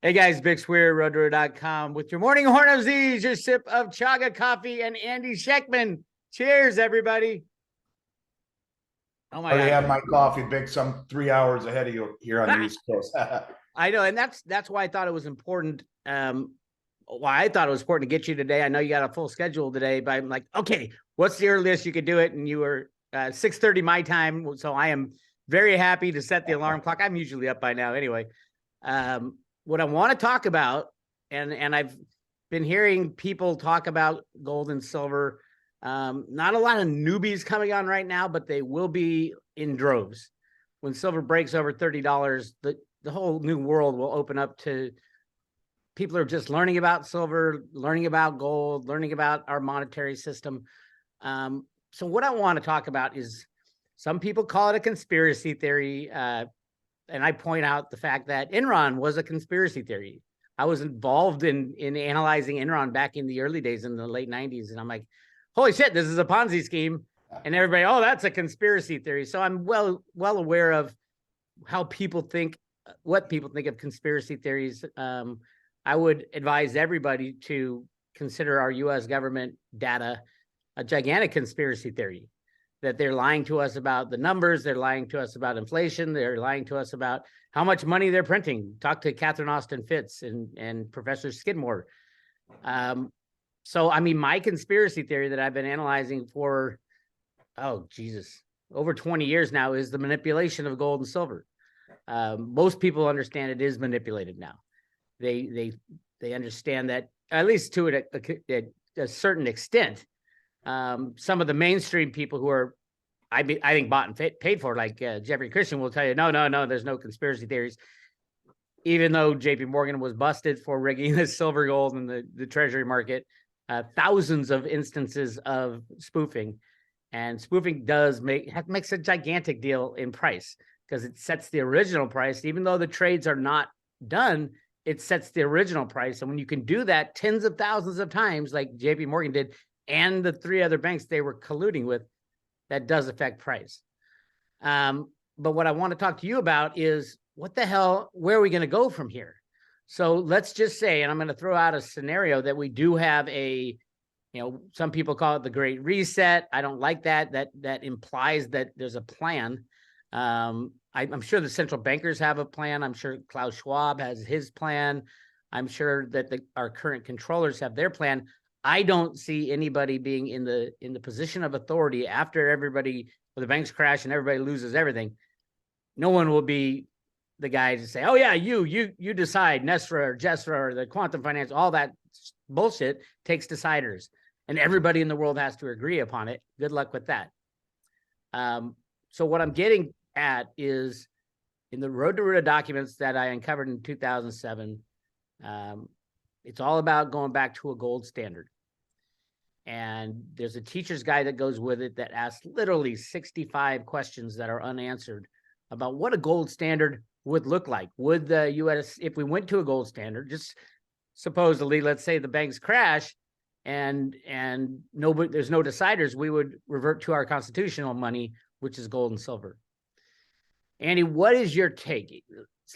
Hey guys, Bix Weir, roadrunner.com with your morning horn of Z's, your sip of chaga coffee, and Andy Schectman. Cheers, everybody. Oh my God. I already had my coffee, Bix. I'm 3 hours ahead of you here on the East Coast. I know, and that's why I thought it was important. Why I thought it was important to get you today. I know you got a full schedule today, but I'm like, okay, what's the earliest you could do it? And you were 6:30 my time, so I am very happy to set the alarm clock. I'm usually up by now anyway. What I want to talk about, and I've been hearing people talk about gold and silver. Not a lot of newbies coming on right now, but they will be in droves. When silver breaks over $30, the whole new world will open up to people who are just learning about silver, learning about gold, learning about our monetary system. So what I want to talk about is, some people call it a conspiracy theory. And I point out the fact that Enron was a conspiracy theory. I was involved in analyzing Enron back in the early days in the late 90s. And I'm like, holy shit, this is a Ponzi scheme. And everybody, oh, that's a conspiracy theory. So I'm well aware of how people think, what people think of conspiracy theories. I would advise everybody to consider our US government data a gigantic conspiracy theory. That they're lying to us about the numbers, they're lying to us about inflation, they're lying to us about how much money they're printing. Talk to Catherine Austin Fitts and Professor Skidmore. So, I mean, my conspiracy theory that I've been analyzing for, over 20 years now is the manipulation of gold and silver. Most people understand it is manipulated now. They understand that, at least to a certain extent. Some of the mainstream people who are, I think, bought and paid for, like Jeffrey Christian, will tell you, no, there's no conspiracy theories. Even though JP Morgan was busted for rigging the silver gold in the treasury market, thousands of instances of spoofing. And spoofing makes a gigantic deal in price, because it sets the original price. Even though the trades are not done, it sets the original price. And when you can do that tens of thousands of times, like JP Morgan did, and the three other banks they were colluding with, that does affect price. But what I want to talk to you about is, what the hell, where are we going to go from here? So let's just say, and I'm going to throw out a scenario, that we do have some people call it the Great Reset. I don't like that. That implies that there's a plan. I'm sure the central bankers have a plan. I'm sure Klaus Schwab has his plan. I'm sure that our current controllers have their plan. I don't see anybody being in the position of authority after when the banks crash and everybody loses everything. No one will be the guy to say, oh yeah, you decide, Nesra or Jessra or the quantum finance, all that bullshit takes deciders, and everybody in the world has to agree upon it. Good luck with that. So what I'm getting at is, in the Road to Ruta documents that I uncovered in 2007, it's all about going back to a gold standard. And there's a teacher's guide that goes with it that asks literally 65 questions that are unanswered about what a gold standard would look like. Would the U.S., if we went to a gold standard, just supposedly, let's say the banks crash and nobody, there's no deciders, we would revert to our constitutional money, which is gold and silver. Andy, what is your take?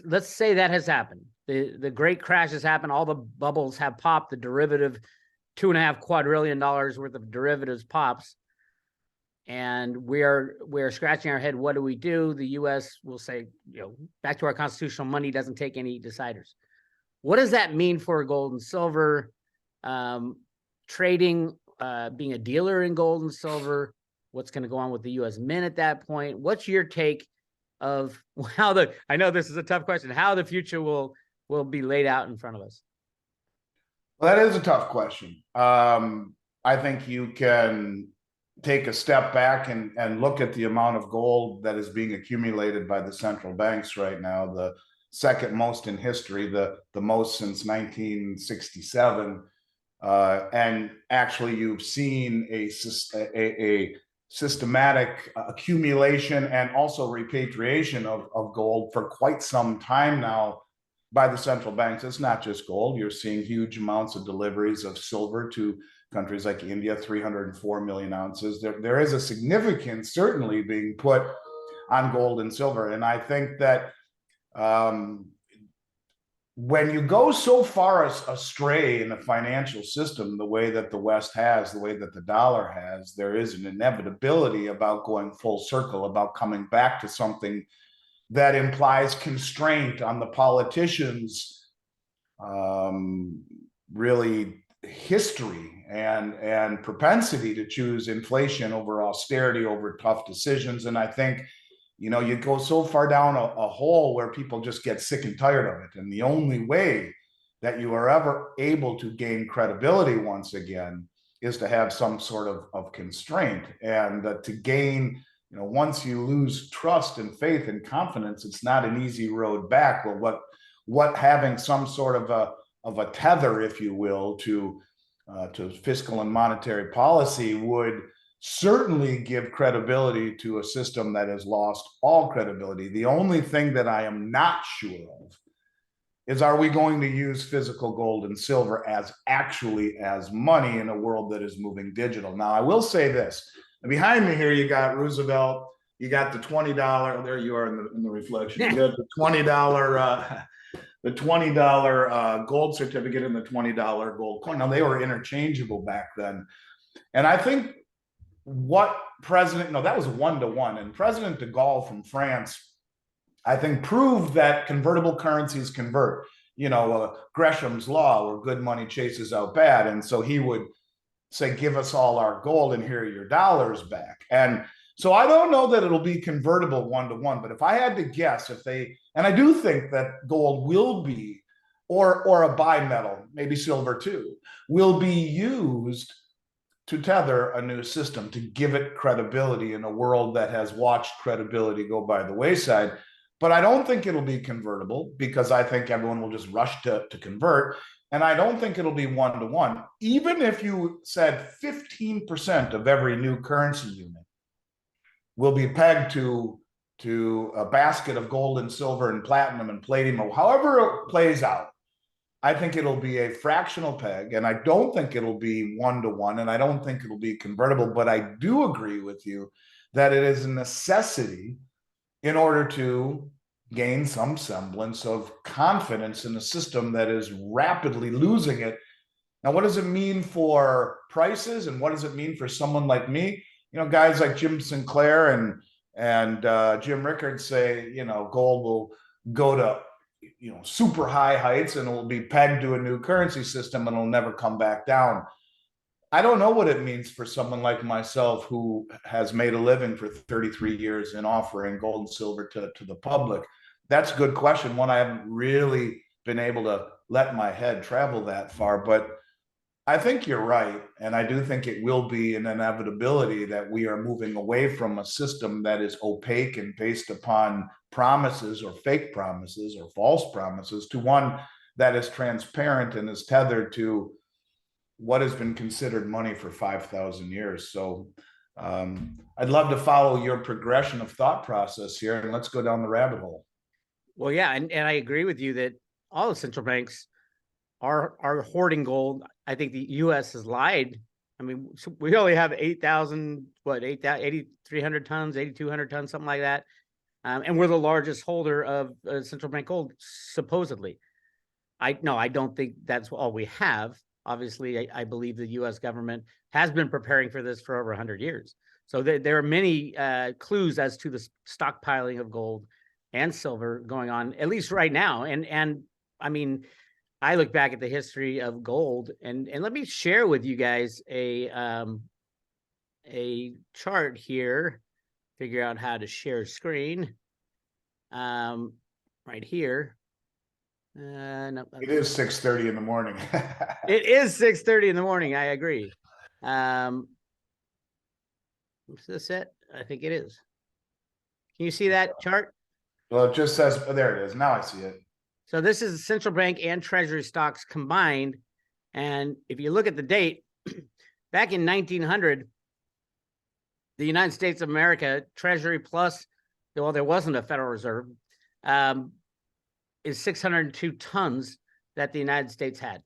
Let's say that has happened. The great crash has happened. All the bubbles have popped. The derivative, $2.5 quadrillion worth of derivatives pops, and we're scratching our head. What do we do? The U.S. will say, back to our constitutional money, doesn't take any deciders. What does that mean for gold and silver trading, being a dealer in gold and silver? What's going to go on with the U.S. Mint at that point? What's your take of how I know this is a tough question, how the future will be laid out in front of us? Well, that is a tough question. I think you can take a step back and look at the amount of gold that is being accumulated by the central banks right now, the second most in history, the most since 1967. And actually, you've seen a systematic accumulation and also repatriation of gold for quite some time now by the central banks. It's not just gold. You're seeing huge amounts of deliveries of silver to countries like India, 304 million ounces. There is a significance certainly being put on gold and silver. And I think that when you go so far astray in the financial system, the way that the West has, the way that the dollar has, there is an inevitability about going full circle, about coming back to something that implies constraint on the politicians' really history and propensity to choose inflation over austerity, over tough decisions. And I think, you go so far down a hole where people just get sick and tired of it. And the only way that you are ever able to gain credibility once again is to have some sort of constraint. And to gain, once you lose trust and faith and confidence, it's not an easy road back. Well, what having some sort of a tether, if you will, to fiscal and monetary policy would certainly give credibility to a system that has lost all credibility. The only thing that I am not sure of is, are we going to use physical gold and silver as money in a world that is moving digital? Now, I will say this. Behind me here, you got Roosevelt, you got the $20, there you are in the reflection. You got the $20 gold certificate and the $20 gold coin. Now, they were interchangeable back then. And I think that was 1-to-1. And President de Gaulle from France, I think, proved that convertible currencies convert. Gresham's law, where good money chases out bad. And so he would say, give us all our gold and here are your dollars back. And so I don't know that it'll be convertible 1-to-1, but if I had to guess, and I do think that gold will be, or a bimetal, maybe silver too, will be used to tether a new system, to give it credibility in a world that has watched credibility go by the wayside. But I don't think it'll be convertible, because I think everyone will just rush to convert. And I don't think it'll be 1-to-1. Even if you said 15% of every new currency unit will be pegged to a basket of gold and silver and platinum and palladium, or however it plays out, I think it'll be a fractional peg, and I don't think it'll be 1-to-1, and I don't think it'll be convertible. But I do agree with you that it is a necessity in order to gain some semblance of confidence in a system that is rapidly losing it. Now, what does it mean for prices, and what does it mean for someone like me? Guys like Jim Sinclair and Jim Rickards say, gold will go to super high heights and it will be pegged to a new currency system and it'll never come back down. I don't know what it means for someone like myself, who has made a living for 33 years in offering gold and silver to the public. That's a good question. One I haven't really been able to let my head travel that far, but I think you're right. And I do think it will be an inevitability that we are moving away from a system that is opaque and based upon promises or fake promises or false promises, to one that is transparent and is tethered to what has been considered money for 5,000 years. So I'd love to follow your progression of thought process here, and let's go down the rabbit hole. Well, yeah, and I agree with you that all the central banks are hoarding gold. I think the U.S. has lied. I mean, we only have 8,300 tons, 8,200 tons, something like that. And we're the largest holder of central bank gold, supposedly. I don't think that's all we have. Obviously, I believe the U.S. government has been preparing for this for over 100 years. So there are many clues as to the stockpiling of gold and silver going on, at least right now. And I mean, I look back at the history of gold, and let me share with you guys a chart here. Figure out how to share screen. Right here. No, it is 6:30 in the morning. It is 6:30 in the morning. I agree. Is this it? I think it is. Can you see that chart? Well, it just says, oh, there it is. Now I see it. So this is central bank and treasury stocks combined. And if you look at the date, back in 1900, the United States of America Treasury plus, well, there wasn't a Federal Reserve, is 602 tons that the United States had.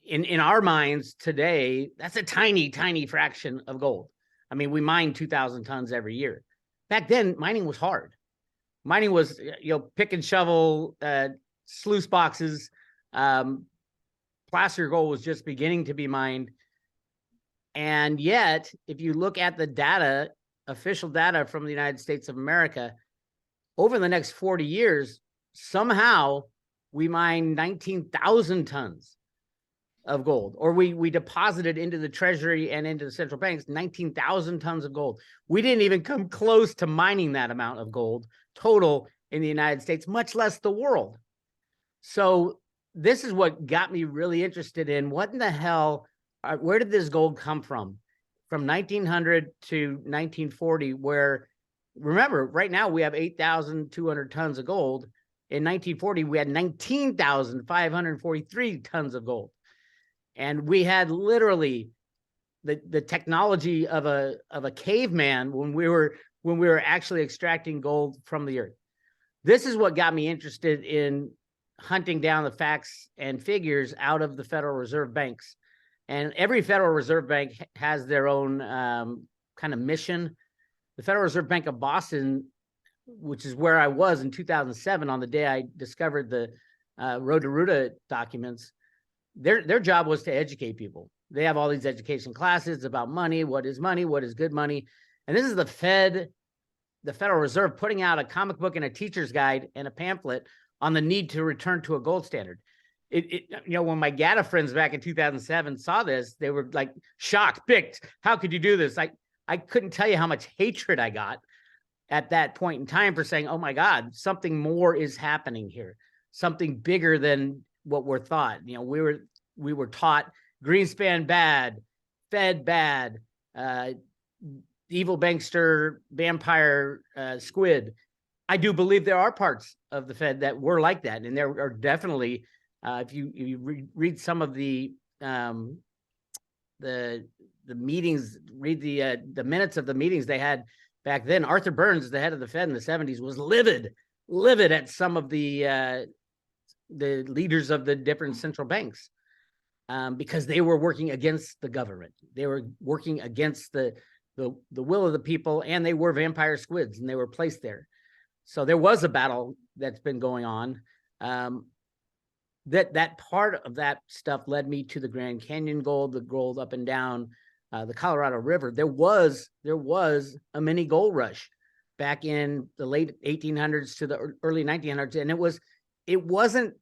In our minds today, that's a tiny, tiny fraction of gold. I mean, we mine 2,000 tons every year. Back then, mining was hard. Mining was, pick and shovel, sluice boxes. Placer gold was just beginning to be mined. And yet, if you look at the data, official data from the United States of America, over the next 40 years, somehow we mined 19,000 tons of gold, or we deposited into the treasury and into the central banks 19,000 tons of gold. We didn't even come close to mining that amount of gold total in the United States, much less the world. So this is what got me really interested in what in the hell, where did this gold come from 1900 to 1940, where, remember, right now we have 8,200 tons of gold. In 1940, we had 19,543 tons of gold. And we had literally the technology of a caveman when we were actually extracting gold from the earth. This is what got me interested in hunting down the facts and figures out of the Federal Reserve banks. And every Federal Reserve Bank has their own kind of mission. The Federal Reserve Bank of Boston, which is where I was in 2007 on the day I discovered the Road to Ruta documents, their job was to educate people. They have all these education classes about money, what is good money. And this is the Federal Reserve putting out a comic book and a teacher's guide and a pamphlet on the need to return to a gold standard. When my GATA friends back in 2007 saw this, they were like shocked, picked. How could you do this? I couldn't tell you how much hatred I got at that point in time for saying, oh my God, something more is happening here. Something bigger than what we're taught. We were taught Greenspan bad, Fed bad, evil bankster, vampire, squid. I do believe there are parts of the Fed that were like that, and there are definitely, if you read some of the meetings, read the minutes of the meetings they had back then. Arthur Burns, the head of the Fed in the 70s, was livid at some of the leaders of the different central banks, because they were working against the government. They were working against the will of the people, and they were vampire squids, and they were placed there. So there was a battle that's been going on. That part of that stuff led me to the Grand Canyon gold, the gold up and down the Colorado River. There was a mini gold rush back in the late 1800s to the early 1900s, and it wasn't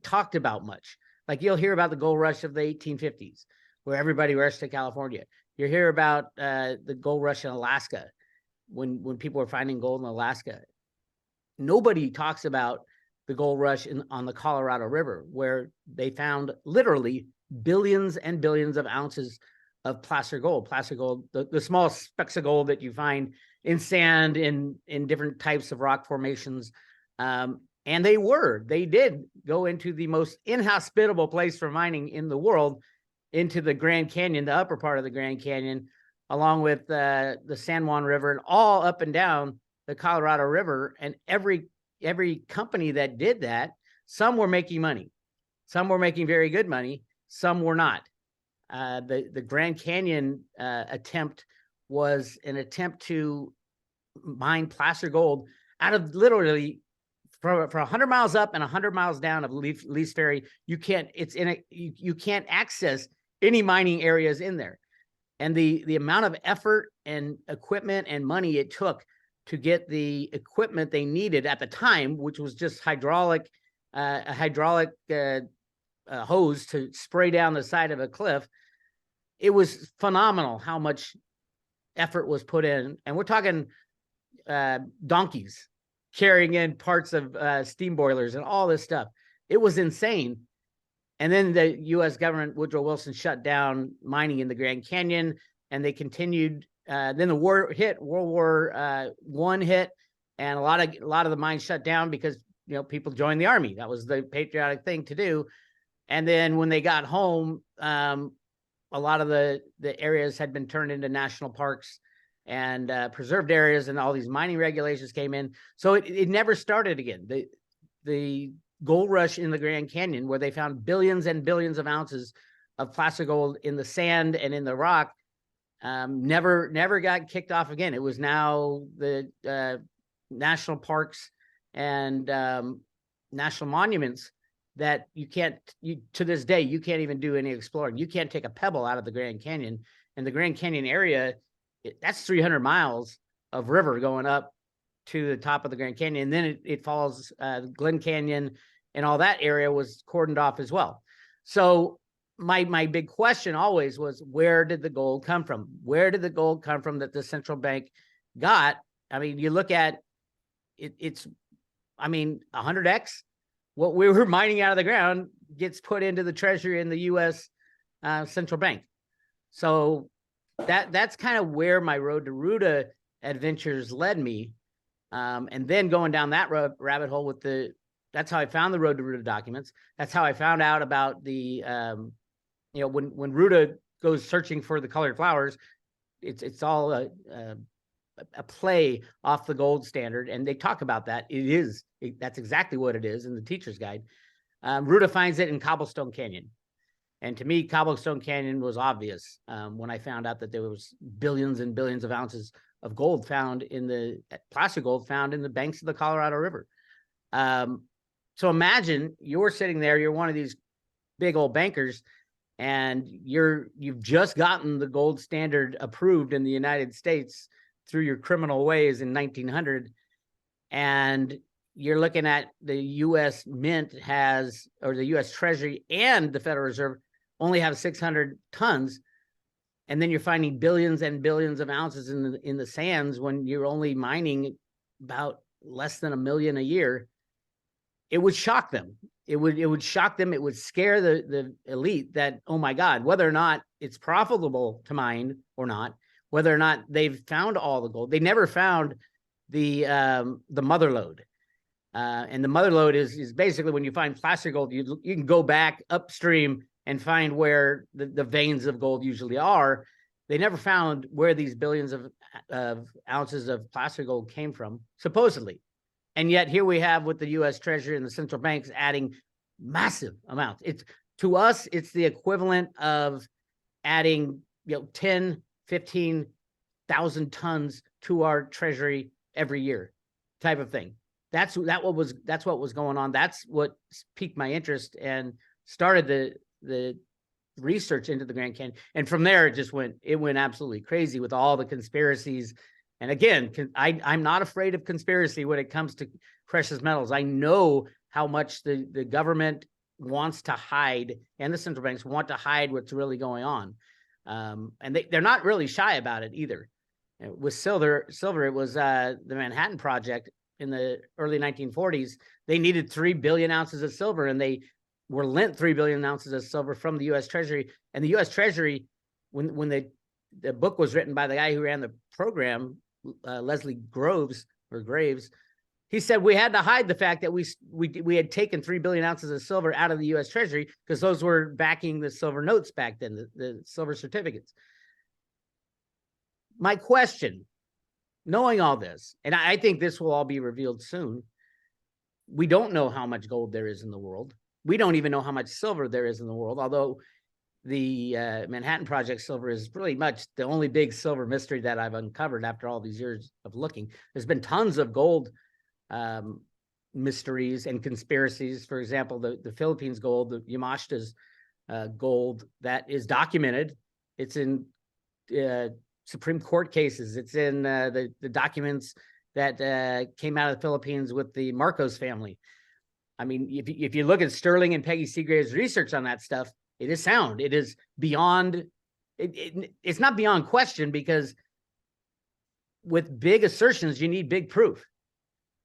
talked about much. Like, you'll hear about the gold rush of the 1850s, where everybody rushed to California. You hear about the gold rush in Alaska, when people were finding gold in Alaska. Nobody talks about the gold rush on the Colorado River, where they found literally billions and billions of ounces of placer gold. Placer gold, the small specks of gold that you find in sand, in different types of rock formations. And they did go into the most inhospitable place for mining in the world, into the Grand Canyon, the upper part of the Grand Canyon, along with the San Juan River, and all up and down the Colorado River. And every company that did that, some were making money, some were making very good money, some were not. The Grand Canyon attempt was an attempt to mine placer gold out of literally for 100 miles up and 100 miles down of Lee's Ferry. You can't access any mining areas in there. And the amount of effort and equipment and money it took to get the equipment they needed at the time, which was just a hydraulic hose to spray down the side of a cliff. It was phenomenal how much effort was put in. And we're talking donkeys carrying in parts of steam boilers and all this stuff. It was insane. And then the U.S. government, Woodrow Wilson, shut down mining in the Grand Canyon, and they continued. Then the war hit, World War I hit, and a lot of the mines shut down because people joined the army. That was the patriotic thing to do. And then when they got home, a lot of the areas had been turned into national parks and preserved areas, and all these mining regulations came in. So it never started again. The gold rush in the Grand Canyon, where they found billions and billions of ounces of placer gold in the sand and in the rock, never got kicked off again. It was now the national parks and national monuments that to this day, you can't even do any exploring. You can't take a pebble out of the Grand Canyon, and the Grand Canyon area, that's 300 miles of river going up to the top of the Grand Canyon. And then it follows Glen Canyon, and all that area was cordoned off as well. So my big question always was, where did the gold come from? Where did the gold come from that the central bank got? I mean, you look at it's 100x what we were mining out of the ground gets put into the treasury in the U.S. Central Bank. So that's kind of where my road to Ruta adventures led me. And then going down that rabbit hole that's how I found the road to Ruta documents. That's how I found out about the, when Ruta goes searching for the colored flowers, it's all a play off the gold standard. And they talk about that. That's exactly what it is in the teacher's guide. Ruta finds it in Cobblestone Canyon. And to me, Cobblestone Canyon was obvious when I found out that there was billions and billions of ounces of gold plastic gold found in the banks of the Colorado River. So imagine you're sitting there, you're one of these big old bankers, and you've just gotten the gold standard approved in the United States through your criminal ways in 1900. And you're looking at the U.S. Mint or the U.S. Treasury and the Federal Reserve only have 600 tons. And then you're finding billions and billions of ounces in the sands when you're only mining about less than 1 million a year. It would shock them. It would shock them. It would scare the elite that, oh my God, whether or not it's profitable to mine or not, whether or not they've found all the gold. They never found the mother lode. And the mother lode is basically when you find plastic gold, you can go back upstream and find where the veins of gold usually are. They never found where these billions of ounces of plastic gold came from, supposedly. And yet here we have with the U.S. Treasury and the central banks adding massive amounts. To us, it's the equivalent of adding 10, 15,000 tons to our treasury every year, type of thing. That's what was going on. That's what piqued my interest and started the research into the Grand Canyon. And from there, it went absolutely crazy with all the conspiracies. And again, I'm not afraid of conspiracy when it comes to precious metals. I know how much the government wants to hide, and the central banks want to hide what's really going on. And they're not really shy about it either. With silver, it was the Manhattan Project in the early 1940s. They needed 3 billion ounces of silver, and they were lent 3 billion ounces of silver from the U.S. Treasury. And the U.S. Treasury, when the book was written by the guy who ran the program, Leslie Graves, he said we had to hide the fact that we had taken 3 billion ounces of silver out of the U.S. Treasury because those were backing the silver notes back then, the silver certificates. My question, knowing all this, and I think this will all be revealed soon, we don't know how much gold there is in the world. We don't even know how much silver there is in the world, although the Manhattan Project silver is really much the only big silver mystery that I've uncovered after all these years of looking. There's been tons of gold mysteries and conspiracies. For example, the Philippines gold, the Yamashita's gold, that is documented. It's in Supreme Court cases. It's in the documents that came out of the Philippines with the Marcos family. I mean, if you look at Sterling and Peggy Seagrave's research on that stuff, it is sound. It is beyond, it's not beyond question, because with big assertions, you need big proof.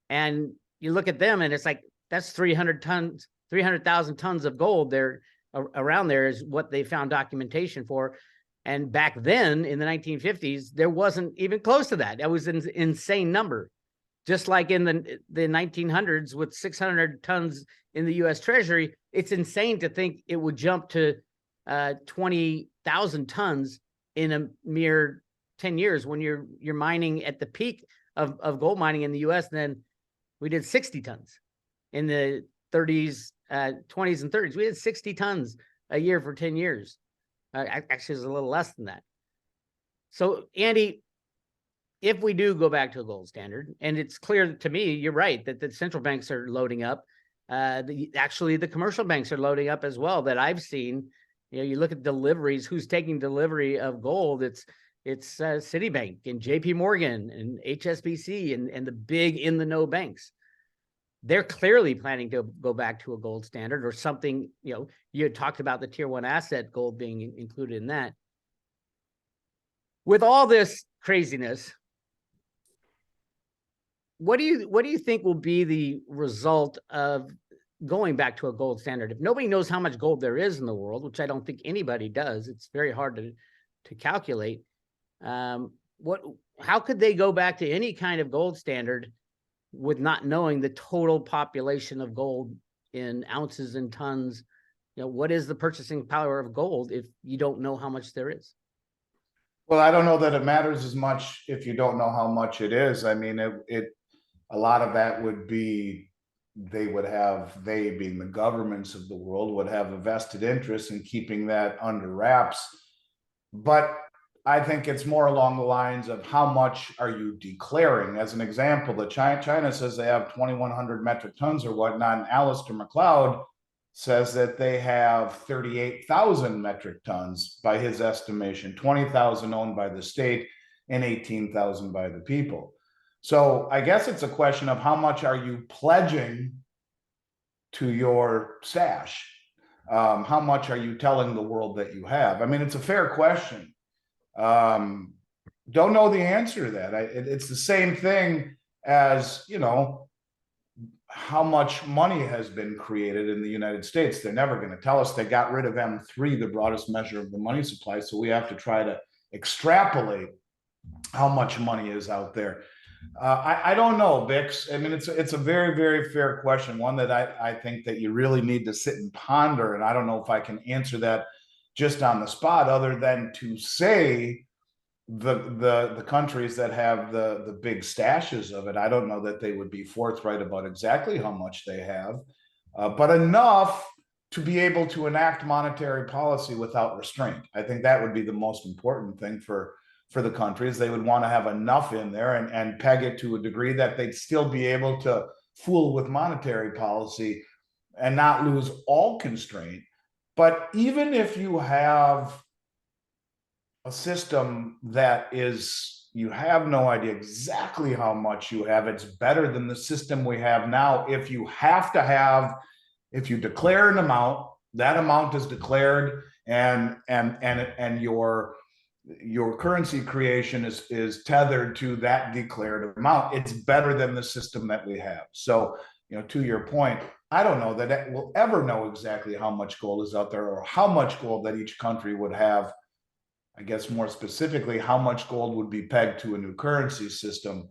And you look at them and it's like, that's 300,000 tons of gold there around there is what they found documentation for. And back then in the 1950s, there wasn't even close to that. That was an insane number. Just like in the 1900s with 600 tons in the U.S. Treasury, it's insane to think it would jump to 20,000 tons in a mere 10 years when you're mining at the peak of gold mining in the U.S. And then we did 60 tons in the 20s and 30s. We did 60 tons a year for 10 years. Actually, it's a little less than that. So, Andy, if we do go back to a gold standard, and it's clear to me, you're right, that the central banks are loading up, Actually, the commercial banks are loading up as well that I've seen. You look at deliveries, who's taking delivery of gold? It's Citibank and JP Morgan and HSBC and the big in the know banks. They're clearly planning to go back to a gold standard or something. You had talked about the tier 1 asset gold being included in that. With all this craziness, what do you think will be the result of going back to a gold standard? If nobody knows how much gold there is in the world, which I don't think anybody does, it's very hard to calculate. How could they go back to any kind of gold standard with not knowing the total population of gold in ounces and tons? What is the purchasing power of gold if you don't know how much there is? Well, I don't know that it matters as much if you don't know how much it is. I mean, a lot of that would be, they being the governments of the world, would have a vested interest in keeping that under wraps. But I think it's more along the lines of how much are you declaring? As an example, China says they have 2,100 metric tons or whatnot, and Alistair McLeod says that they have 38,000 metric tons by his estimation, 20,000 owned by the state and 18,000 by the people. So I guess it's a question of how much are you pledging to your stash? How much are you telling the world that you have? I mean, it's a fair question. Don't know the answer to that. It's the same thing as, how much money has been created in the United States. They're never going to tell us. They got rid of M3, the broadest measure of the money supply. So we have to try to extrapolate how much money is out there. I don't know, Bix. I mean, it's a very, very fair question, one that I think that you really need to sit and ponder. And I don't know if I can answer that just on the spot, other than to say the countries that have the big stashes of it. I don't know that they would be forthright about exactly how much they have, but enough to be able to enact monetary policy without restraint. I think that would be the most important thing for the countries. They would want to have enough in there and peg it to a degree that they'd still be able to fool with monetary policy and not lose all constraint. But even if you have a system that is, you have no idea exactly how much you have, it's better than the system we have now. If you declare an amount, that amount is declared, and your currency creation is tethered to that declared amount. It's better than the system that we have. So, to your point, I don't know that we'll ever know exactly how much gold is out there or how much gold that each country would have. I guess more specifically, how much gold would be pegged to a new currency system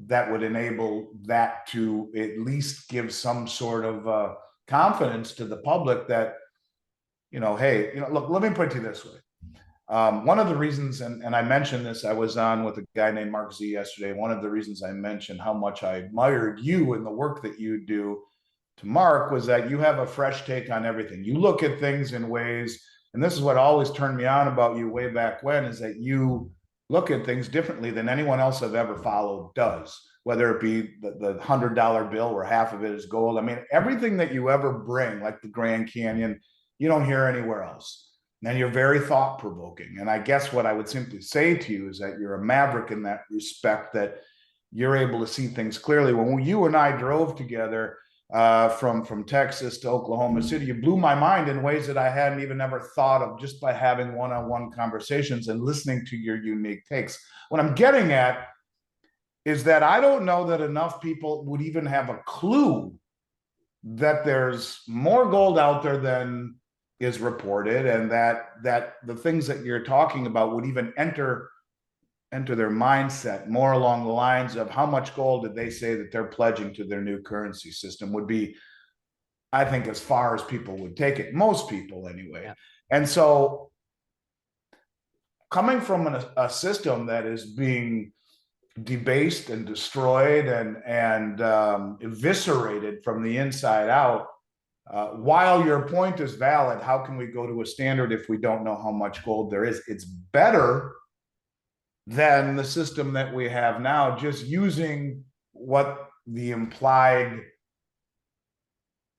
that would enable that to at least give some sort of confidence to the public that, hey, look, let me put it to you this way. One of the reasons, and I mentioned this, I was on with a guy named Mark Z yesterday. One of the reasons I mentioned how much I admired you and the work that you do to Mark was that you have a fresh take on everything. You look at things in ways, and this is what always turned me on about you way back when, is that you look at things differently than anyone else I've ever followed does, whether it be the $100 bill where half of it is gold. I mean, everything that you ever bring, like the Grand Canyon, you don't hear anywhere else. And you're very thought-provoking. And I guess what I would simply say to you is that you're a maverick in that respect, that you're able to see things clearly. When you and I drove together from Texas to Oklahoma City, you blew my mind in ways that I hadn't even ever thought of, just by having one-on-one conversations and listening to your unique takes. What I'm getting at is that I don't know that enough people would even have a clue that there's more gold out there than is reported, and that the things that you're talking about would even enter their mindset, more along the lines of how much gold did they say that they're pledging to their new currency system, would be, I think, as far as people would take it, most people anyway. Yeah. And so coming from a system that is being debased and destroyed and eviscerated from the inside out, while your point is valid, how can we go to a standard if we don't know how much gold there is? It's better than the system that we have now, just using what the implied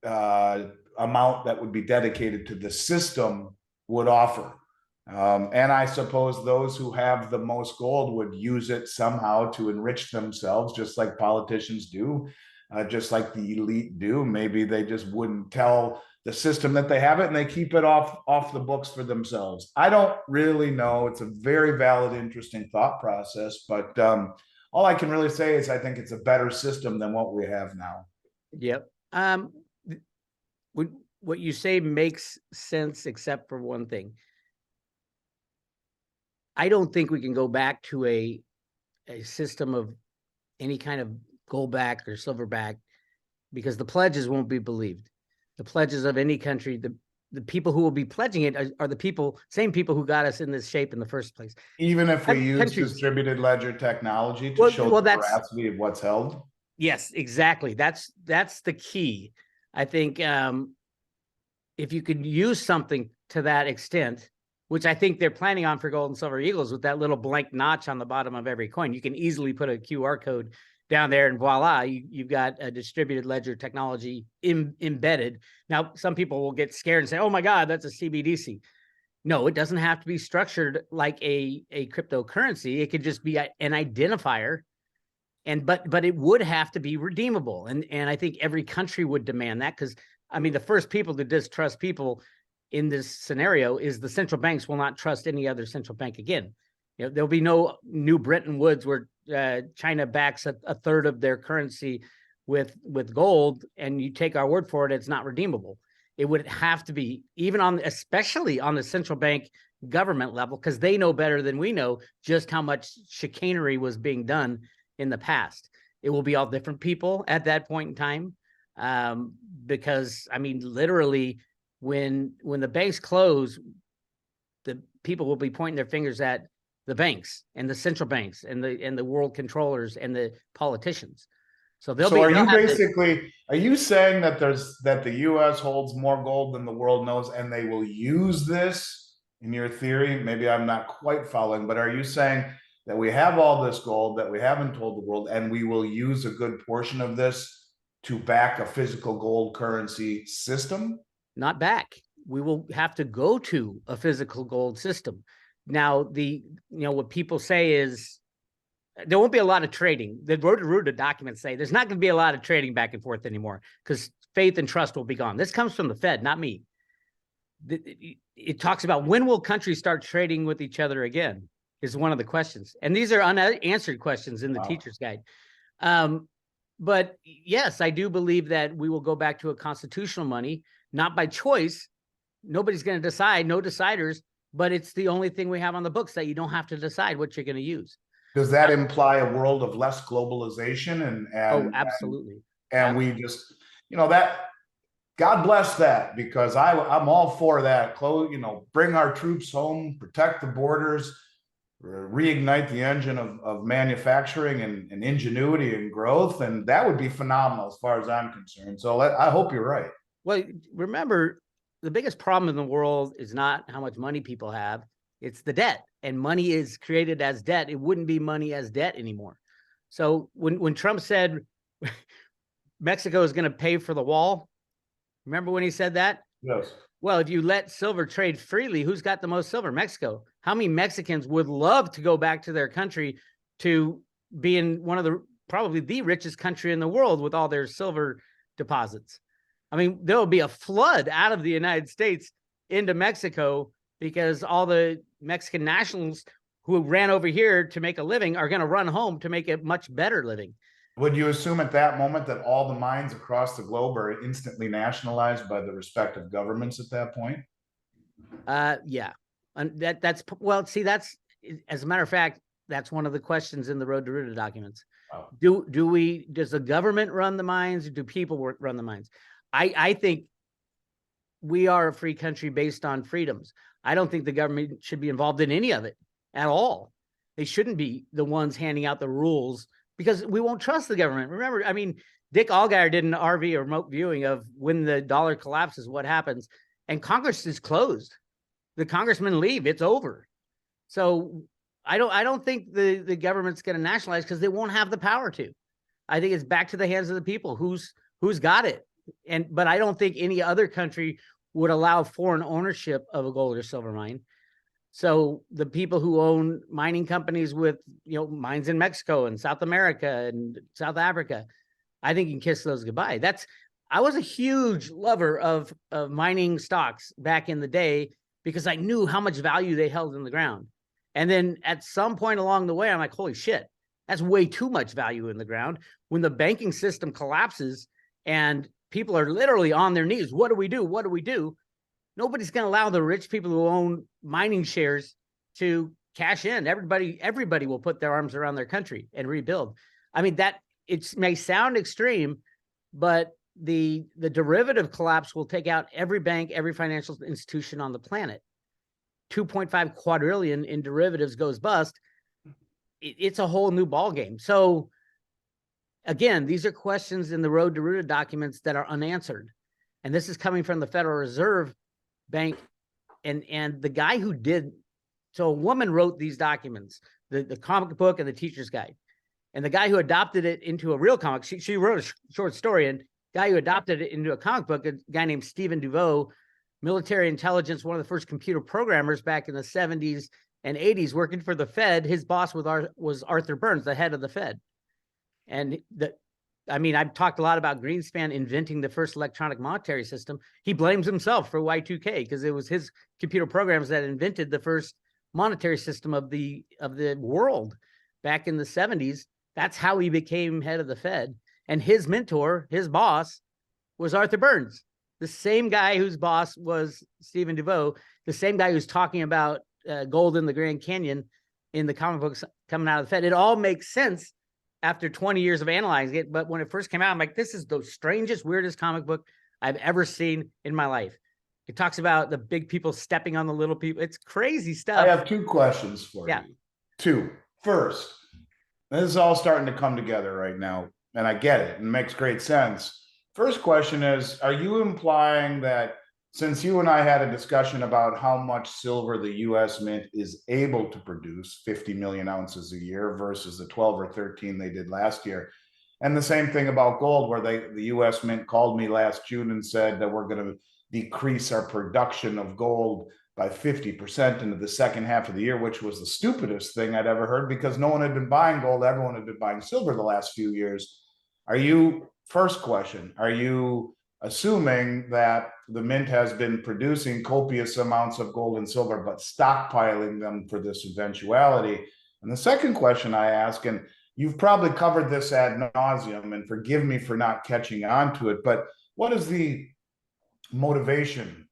amount that would be dedicated to the system would offer. And I suppose those who have the most gold would use it somehow to enrich themselves, just like politicians do, just like the elite do. Maybe they just wouldn't tell the system that they have it and they keep it off the books for themselves. I don't really know. It's a very valid, interesting thought process, but all I can really say is I think it's a better system than what we have now. Yep. What you say makes sense, except for one thing. I don't think we can go back to a system of any kind of gold back or silver back, because the pledges won't be believed. The pledges of any country, the people who will be pledging it are the same people who got us in this shape in the first place. Even if we use distributed ledger technology to show the veracity of what's held. Yes, exactly. That's the key. I think if you could use something to that extent, which I think they're planning on for gold and silver eagles, with that little blank notch on the bottom of every coin, you can easily put a QR code down there and voila, you've got a distributed ledger technology embedded. Now, some people will get scared and say, oh my God, that's a CBDC. No, it doesn't have to be structured like a cryptocurrency. It could just be an identifier. But it would have to be redeemable. And I think every country would demand that, because I mean, the first people to distrust people in this scenario is the central banks will not trust any other central bank again. You know, there'll be no new Bretton Woods where China backs a third of their currency with gold, and you take our word for it, it's not redeemable. It would have to be, especially on the central bank government level, because they know better than we know just how much chicanery was being done in the past. It will be all different people at that point in time, because I mean, literally, when the banks close, the people will be pointing their fingers at the banks and the central banks and the world controllers and the politicians. So they'll be. Are you saying that the U.S. holds more gold than the world knows, and they will use this in your theory? Maybe I'm not quite following, but are you saying that we have all this gold that we haven't told the world, and we will use a good portion of this to back a physical gold currency system? Not back. We will have to go to a physical gold system. Now, what people say is there won't be a lot of trading. The Roto-Rooter documents say there's not going to be a lot of trading back and forth anymore, because faith and trust will be gone. This comes from the Fed, not me. It talks about when will countries start trading with each other again, is one of the questions. And these are unanswered questions in the teacher's guide. But yes, I do believe that we will go back to a constitutional money, not by choice. Nobody's going to decide, no deciders, but it's the only thing we have on the books that you don't have to decide what you're going to use. Does that imply a world of less globalization? And oh, absolutely. And we just, that, God bless that, because I'm all for that. Bring our troops home, protect the borders, reignite the engine of manufacturing and ingenuity and growth. And that would be phenomenal as far as I'm concerned. So I hope you're right. Well, remember, the biggest problem in the world is not how much money people have. It's the debt, and money is created as debt. It wouldn't be money as debt anymore. So when Trump said Mexico is going to pay for the wall, remember when he said that? Yes. Well, if you let silver trade freely, who's got the most silver? Mexico. How many Mexicans would love to go back to their country to be in probably the richest country in the world with all their silver deposits? I mean, there will be a flood out of the United States into Mexico, because all the Mexican nationals who ran over here to make a living are going to run home to make a much better living. Would you assume at that moment that all the mines across the globe are instantly nationalized by the respective governments at that point? Yeah. And that's as a matter of fact, that's one of the questions in the Roto-Rooter documents. Oh. Does the government run the mines, or do people run the mines? I think we are a free country based on freedoms. I don't think the government should be involved in any of it at all. They shouldn't be the ones handing out the rules, because we won't trust the government. Remember, I mean, Dick Allgaier did an RV or remote viewing of when the dollar collapses, what happens, and Congress is closed. The congressmen leave. It's over. So I don't think the government's going to nationalize, because they won't have the power to. I think it's back to the hands of the people. Who's got it? but I don't think any other country would allow foreign ownership of a gold or silver mine. So the people who own mining companies with, mines in Mexico and South America and South Africa, I think you can kiss those goodbye. I was a huge lover of mining stocks back in the day because I knew how much value they held in the ground. And then at some point along the way, I'm like, holy shit, that's way too much value in the ground. When the banking system collapses and people are literally on their knees, what do we do? What do we do? Nobody's going to allow the rich people who own mining shares to cash in. Everybody will put their arms around their country and rebuild. I mean, it may sound extreme, but the derivative collapse will take out every bank, every financial institution on the planet. 2.5 quadrillion in derivatives goes bust. It's a whole new ballgame. So again, these are questions in the Road to Ruta documents that are unanswered. And this is coming from the Federal Reserve Bank. And the guy who so a woman wrote these documents, the comic book and the teacher's guide. And the guy who adopted it into a real comic, she wrote a short story, and the guy who adopted it into a comic book, a guy named Stephen DeVoe, military intelligence, one of the first computer programmers back in the 70s and 80s, working for the Fed. His boss was Arthur Burns, the head of the Fed. And I've talked a lot about Greenspan inventing the first electronic monetary system. He blames himself for Y2K because it was his computer programs that invented the first monetary system of the world back in the 70s. That's how he became head of the Fed. And his mentor, his boss, was Arthur Burns, the same guy whose boss was Stephen DeVoe, the same guy who's talking about gold in the Grand Canyon in the comic books coming out of the Fed. It all makes sense after 20 years of analyzing it. But when it first came out, I'm like, this is the strangest, weirdest comic book I've ever seen in my life. It talks about the big people stepping on the little people. It's crazy stuff. I have two questions for you. Two. First, this is all starting to come together right now, and I get it. It makes great sense. First question is, are you implying that since you and I had a discussion about how much silver the U.S. Mint is able to produce, 50 million ounces a year versus the 12 or 13 they did last year, and the same thing about gold, where the U.S. Mint called me last June and said that we're going to decrease our production of gold by 50% into the second half of the year, which was the stupidest thing I'd ever heard because no one had been buying gold. Everyone had been buying silver the last few years. First question, are you assuming that the mint has been producing copious amounts of gold and silver, but stockpiling them for this eventuality? And the second question I ask, and you've probably covered this ad nauseum, and forgive me for not catching on to it, but what is the motivation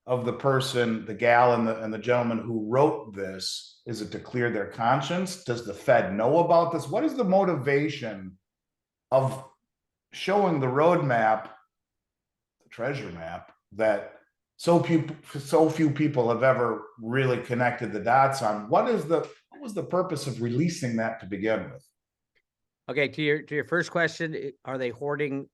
of the person, the gal and the gentleman who wrote this? Is it to clear their conscience? Does the Fed know about this? What is the motivation of showing the roadmap, the treasure map, that so few people have ever really connected the dots on? What was the purpose of releasing that to begin with? Okay, to your first question, are they hoarding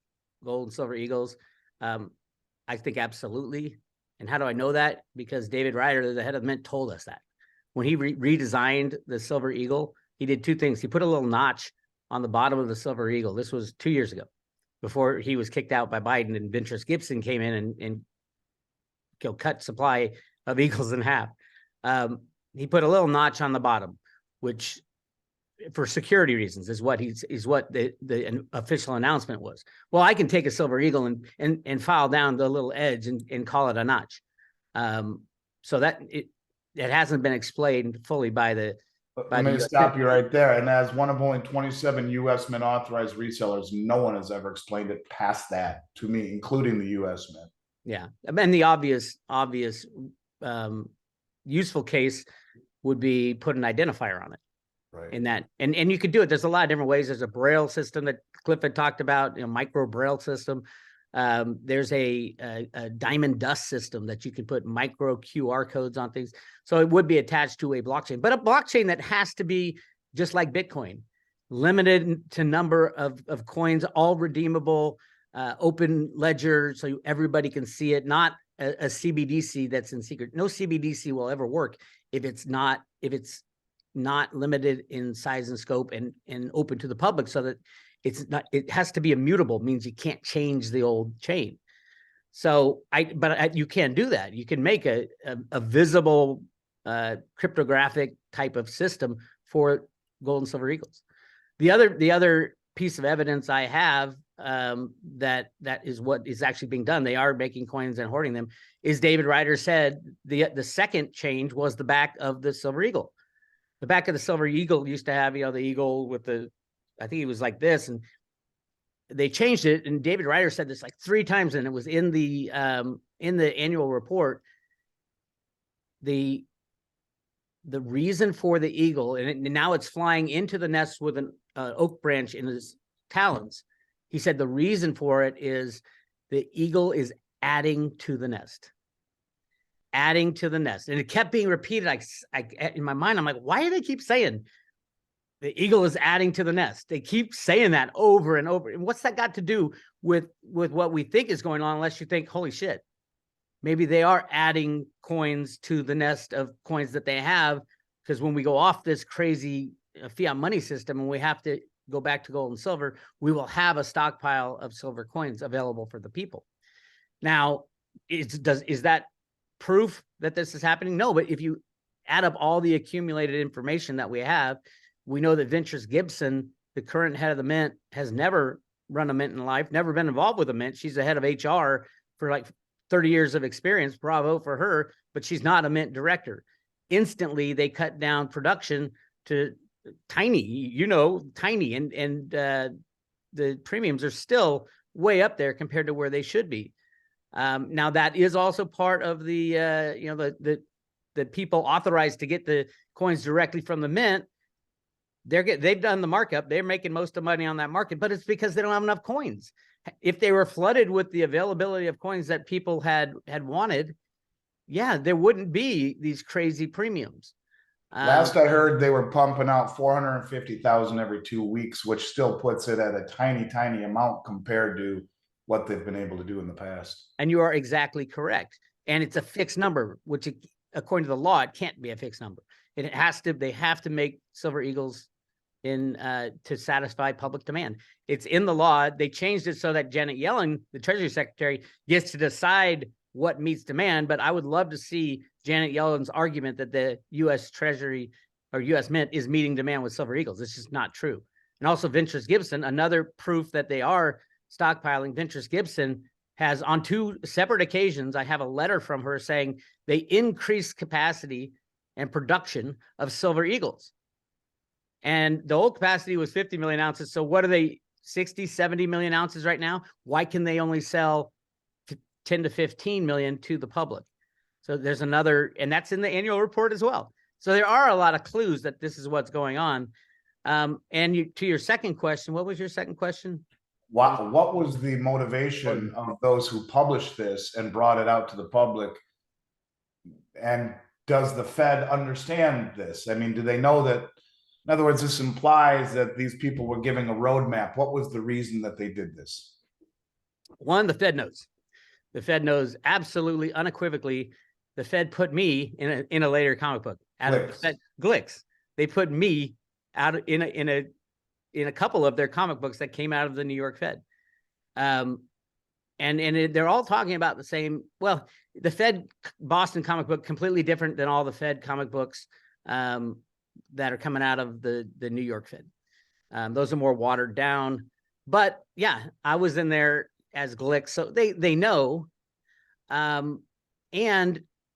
gold and silver eagles? I think absolutely. And how do I know that? Because David Ryder, the head of the Mint, told us that. When he redesigned the silver eagle, he did two things. He put a little notch on the bottom of the silver eagle. This was 2 years ago, before he was kicked out by Biden and Ventris Gibson came in and cut supply of eagles in half. He put a little notch on the bottom, which for security reasons is what the official announcement was. Well, I can take a silver eagle and file down the little edge and call it a notch. So that it hasn't been explained fully by the. Let me stop you right there. And as one of only 27 U.S. Mint authorized resellers, no one has ever explained it past that to me, including the U.S. Mint. Yeah, and the obvious useful case would be put an identifier on it. Right. In that, and you could do it. There's a lot of different ways. There's a Braille system that Cliff had talked about, micro Braille system. There's a diamond dust system that you can put micro QR codes on things. So it would be attached to a blockchain, but a blockchain that has to be just like Bitcoin, limited to number of coins, all redeemable, open ledger, so everybody can see it. Not a CBDC that's in secret. No CBDC will ever work if it's not limited in size and scope and open to the public, so that It's not, it has to be immutable, means you can't change the old chain. So you can do that. You can make a visible cryptographic type of system for gold and silver eagles. The other piece of evidence I have that is what is actually being done. They are making coins and hoarding them. Is David Ryder said the second change was the back of the silver eagle. The back of the silver eagle used to have, the eagle with the, I think it was like this, and they changed it. And David Ryder said this like 3 times, and it was in the annual report. The reason for the eagle, and now it's flying into the nest with an oak branch in his talons. He said the reason for it is the eagle is adding to the nest. Adding to the nest. And it kept being repeated. In my mind, I'm like, why do they keep saying the eagle is adding to the nest? They keep saying that over and over. And what's that got to do with what we think is going on, unless you think, holy shit, maybe they are adding coins to the nest of coins that they have, because when we go off this crazy fiat money system and we have to go back to gold and silver, we will have a stockpile of silver coins available for the people. Now, is that proof that this is happening? No, but if you add up all the accumulated information that we have, we know that Ventris Gibson, the current head of the mint, has never run a mint in life, never been involved with a mint. She's the head of HR for like 30 years of experience. Bravo for her, but she's not a mint director. Instantly, they cut down production to tiny, tiny, and the premiums are still way up there compared to where they should be. Now that is also part of the the people authorized to get the coins directly from the mint. They've done the markup. They're making most of the money on that market, but it's because they don't have enough coins. If they were flooded with the availability of coins that people had wanted, yeah, there wouldn't be these crazy premiums. Last I heard, they were pumping out 450,000 every 2 weeks, which still puts it at a tiny, tiny amount compared to what they've been able to do in the past. And you are exactly correct. And it's a fixed number, which according to the law, it can't be a fixed number. They have to make silver eagles to satisfy public demand. It's in the law. They changed it so that Janet Yellen, the Treasury Secretary, gets to decide what meets demand. But I would love to see Janet Yellen's argument that the U.S. Treasury or U.S. Mint is meeting demand with silver eagles. It's just not true. And also Ventris Gibson, another proof that they are stockpiling. Ventris Gibson has, on 2 separate occasions, I have a letter from her saying they increased capacity and production of silver eagles. And the old capacity was 50 million ounces. So what are they, 60, 70 million ounces right now? Why can they only sell 10 to 15 million to the public? So there's another, and that's in the annual report as well. So there are a lot of clues that this is what's going on. And to your second question, what was your second question? What was the motivation of those who published this and brought it out to the public? And does the Fed understand this? I mean, do they know that? In other words, this implies that these people were giving a roadmap. What was the reason that they did this? One, the Fed knows. The Fed knows absolutely unequivocally. The Fed put me in a later comic book. Glix. They put me out in a couple of their comic books that came out of the New York Fed. And they're all talking about the same. Well, the Fed Boston comic book, completely different than all the Fed comic books that are coming out of the New York Fed. Those are more watered down. But yeah, I was in there as Glix, so they know. And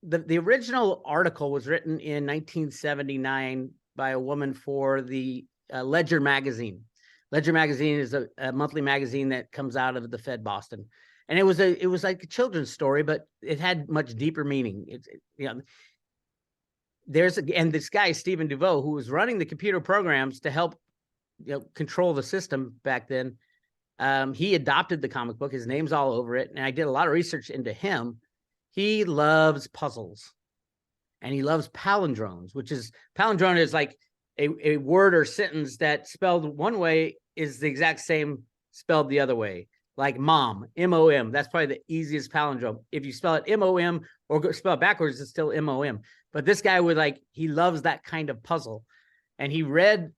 the original article was written in 1979 by a woman for the Ledger magazine. Ledger magazine is a monthly magazine that comes out of the Fed Boston, and it was like a children's story, but it had much deeper meaning. And this guy Stephen DeVoe, who was running the computer programs to help control the system back then, he adopted the comic book. His name's all over it, and I did a lot of research into him. He loves puzzles, and he loves palindromes, palindrome is like a word or sentence that spelled one way is the exact same spelled the other way. Like mom, M-O-M. That's probably the easiest palindrome. If you spell it M-O-M or spell it backwards, it's still M-O-M. But this guy he loves that kind of puzzle. And he read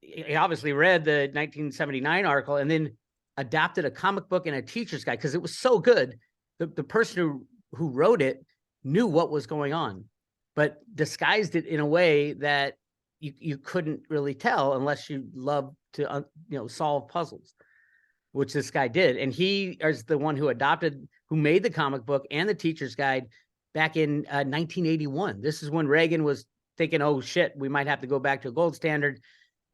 he obviously read the 1979 article and then adopted a comic book and a teacher's guide because it was so good. The person who wrote it knew what was going on, but disguised it in a way that you couldn't really tell unless you love to solve puzzles, which this guy did. And he is the one who made the comic book and the teacher's guide back in 1981. This is when Reagan was thinking, oh shit, we might have to go back to a gold standard.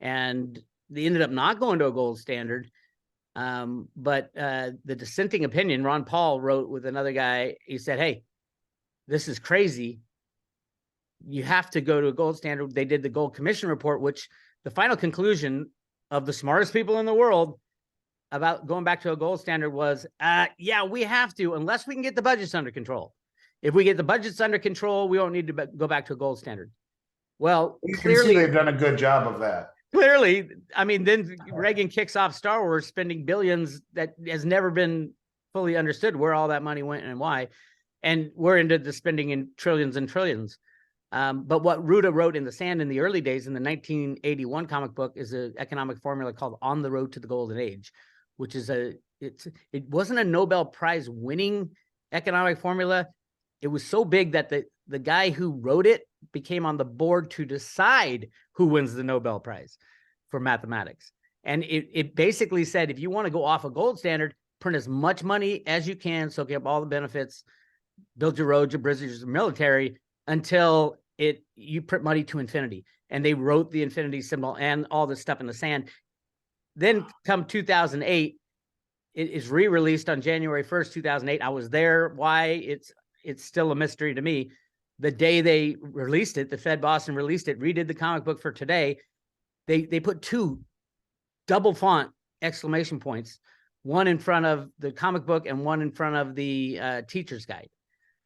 And they ended up not going to a gold standard. But the dissenting opinion, Ron Paul wrote with another guy, he said, hey, this is crazy. You have to go to a gold standard. They did the Gold Commission report, which the final conclusion of the smartest people in the world about going back to a gold standard was, yeah, we have to, unless we can get the budgets under control. If we get the budgets under control, we won't need to go back to a gold standard. Well, You clearly, can see they've done a good job of that. Clearly, I mean, then Reagan kicks off Star Wars, spending billions that has never been fully understood where all that money went and why. And we're into the spending in trillions and trillions. But what Ruta wrote in the sand in the early days in the 1981 comic book is an economic formula called On the Road to the Golden Age, which is it wasn't a Nobel Prize winning economic formula. It was so big that the guy who wrote it became on the board to decide who wins the Nobel Prize for mathematics. And it basically said, if you want to go off a gold standard, print as much money as you can, soak up all the benefits, build your roads, your bridges, your military, until you print money to infinity. And they wrote the infinity symbol and all this stuff in the sand. Then come 2008, it is re-released on January 1st, 2008. I was there. Why? It's still a mystery to me. The day they released it, the Fed Boston released it, redid the comic book for today. They put 2 double font exclamation points, one in front of the comic book and one in front of the teacher's guide.